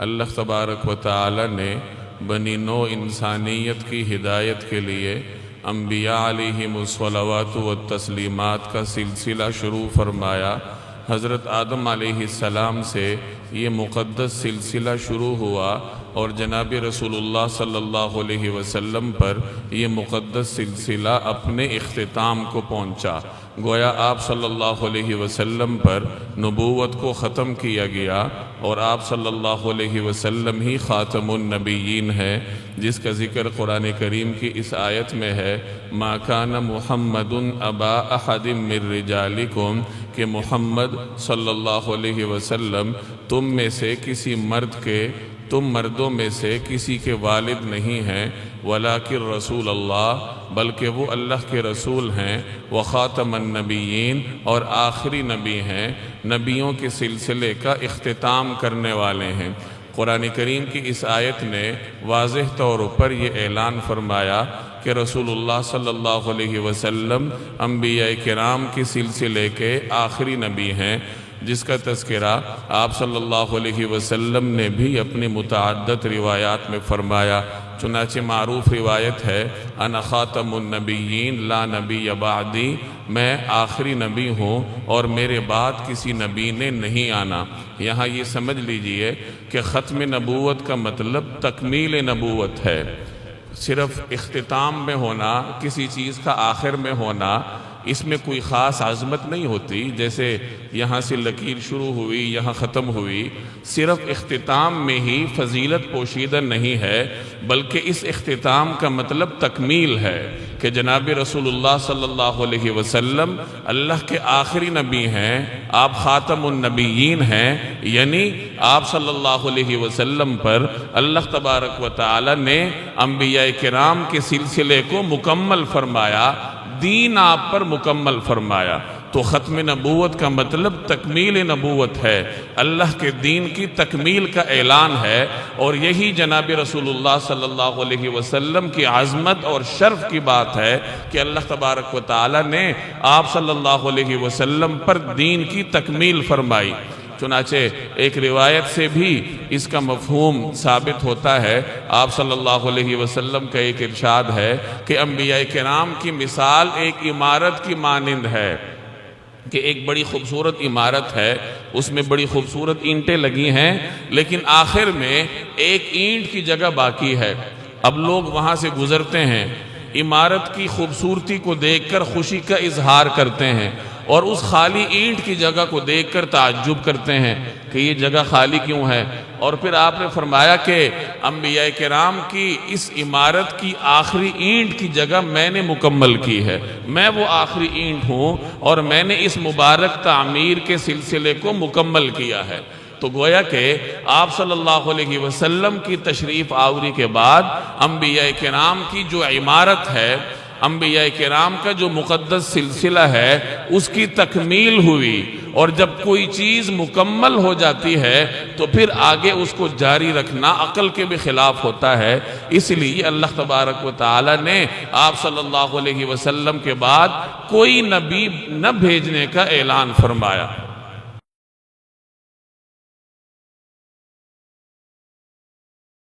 اللہ تبارک و تعالی نے بنی نوع انسانیت کی ہدایت کے لیے انبیاء علیہم الصلوات والتسلیمات کا سلسلہ شروع فرمایا۔ حضرت آدم علیہ السلام سے یہ مقدس سلسلہ شروع ہوا اور جناب رسول اللہ صلی اللہ علیہ وسلم پر یہ مقدس سلسلہ اپنے اختتام کو پہنچا۔ گویا آپ صلی اللہ علیہ وسلم پر نبوت کو ختم کیا گیا اور آپ صلی اللہ علیہ وسلم ہی خاتم النبیین ہے، جس کا ذکر قرآن کریم کی اس آیت میں ہے، ما کان محمد ابا احد من رجالکم، کہ محمد صلی اللہ علیہ وسلم تم میں سے کسی مرد کے، تم مردوں میں سے کسی کے والد نہیں ہیں، ولیکن رسول اللہ، بلکہ وہ اللہ کے رسول ہیں، وخاتم النبیین، اور آخری نبی ہیں، نبیوں کے سلسلے کا اختتام کرنے والے ہیں۔ قرآن کریم کی اس آیت نے واضح طور پر یہ اعلان فرمایا کہ رسول اللہ صلی اللہ علیہ وسلم انبیاء کرام کے سلسلے کے آخری نبی ہیں، جس کا تذکرہ آپ صلی اللہ علیہ وسلم نے بھی اپنی متعدد روایات میں فرمایا۔ چنانچہ معروف روایت ہے، انا خاتم النبیین لا نبی بعدی، میں آخری نبی ہوں اور میرے بعد کسی نبی نے نہیں آنا۔ یہاں یہ سمجھ لیجئے کہ ختم نبوت کا مطلب تکمیل نبوت ہے۔ صرف اختتام میں ہونا، کسی چیز کا آخر میں ہونا، اس میں کوئی خاص عظمت نہیں ہوتی، جیسے یہاں سے لکیر شروع ہوئی یہاں ختم ہوئی۔ صرف اختتام میں ہی فضیلت پوشیدہ نہیں ہے، بلکہ اس اختتام کا مطلب تکمیل ہے کہ جناب رسول اللہ صلی اللہ علیہ وسلم اللہ کے آخری نبی ہیں، آپ خاتم النبیین ہیں، یعنی آپ صلی اللہ علیہ وسلم پر اللہ تبارک و تعالی نے انبیاء کرام کے سلسلے کو مکمل فرمایا، دین آپ پر مکمل فرمایا۔ تو ختم نبوت کا مطلب تکمیل نبوت ہے، اللہ کے دین کی تکمیل کا اعلان ہے، اور یہی جناب رسول اللہ صلی اللہ علیہ وسلم کی عظمت اور شرف کی بات ہے کہ اللہ تبارک و تعالی نے آپ صلی اللہ علیہ وسلم پر دین کی تکمیل فرمائی۔ چنانچہ ایک روایت سے بھی اس کا مفہوم ثابت ہوتا ہے۔ آپ صلی اللہ علیہ وسلم کا ایک ارشاد ہے کہ انبیاء کرام کی مثال ایک عمارت کی مانند ہے، کہ ایک بڑی خوبصورت عمارت ہے، اس میں بڑی خوبصورت اینٹیں لگی ہیں، لیکن آخر میں ایک اینٹ کی جگہ باقی ہے۔ اب لوگ وہاں سے گزرتے ہیں، عمارت کی خوبصورتی کو دیکھ کر خوشی کا اظہار کرتے ہیں، اور اس خالی اینٹ کی جگہ کو دیکھ کر تعجب کرتے ہیں کہ یہ جگہ خالی کیوں ہے۔ اور پھر آپ نے فرمایا کہ انبیاء کرام کی اس عمارت کی آخری اینٹ کی جگہ میں نے مکمل کی ہے، میں وہ آخری اینٹ ہوں اور میں نے اس مبارک تعمیر کے سلسلے کو مکمل کیا ہے۔ تو گویا کہ آپ صلی اللہ علیہ وسلم کی تشریف آوری کے بعد انبیاء کرام کی جو عمارت ہے، انبیاء کرام کا جو مقدس سلسلہ ہے، اس کی تکمیل ہوئی، اور جب کوئی چیز مکمل ہو جاتی ہے تو پھر آگے اس کو جاری رکھنا عقل کے بھی خلاف ہوتا ہے۔ اس لیے اللہ تبارک و تعالی نے آپ صلی اللہ علیہ وسلم کے بعد کوئی نبی نہ بھیجنے کا اعلان فرمایا۔